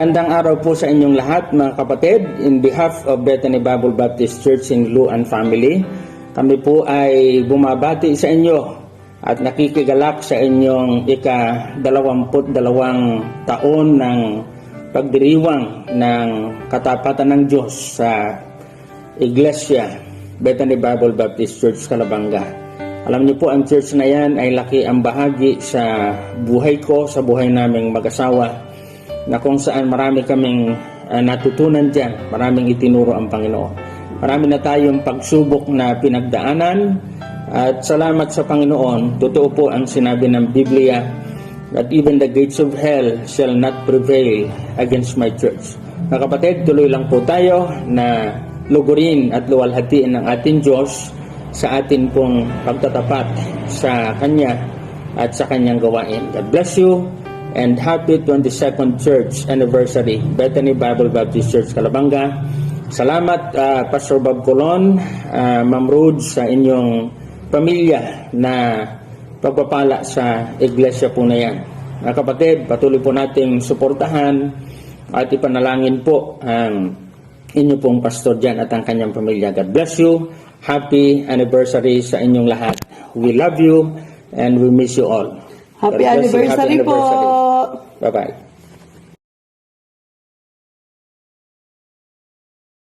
Magandang araw po sa inyong lahat mga kapatid. In behalf of Bethany Bible Baptist Church in Luan Family, kami po ay bumabati sa inyo at nakikigalak sa inyong ika-22 taon ng pagdiriwang ng katapatan ng Diyos sa Iglesia Bethany Bible Baptist Church Calabanga. Alam niyo po, ang church na yan ay laki ang bahagi sa buhay ko, sa buhay naming mag-asawa, na kung saan marami kaming natutunan dyan, maraming itinuro ang Panginoon. Marami na tayong pagsubok na pinagdaanan at salamat sa Panginoon. Totoo po ang sinabi ng Biblia that even the gates of hell shall not prevail against my church. Mga kapatid, tuloy lang po tayo na lugurin at luwalhatiin ng ating Diyos sa atin pong pagtatapat sa Kanya at sa Kanyang gawain. God bless you. And happy 22nd Church Anniversary, Bethany Bible Baptist Church Calabanga. Salamat Pastor Bob Colon, Ma'am Rude, sa inyong pamilya na pagpapala sa iglesia po na yan. Mga kapatid, patuloy po nating suportahan at ipanalangin po ang inyo pong pastor dyan at ang kanyang pamilya. God bless you. Happy anniversary sa inyong lahat. We love you and we miss you all. Happy anniversary po! Bye-bye.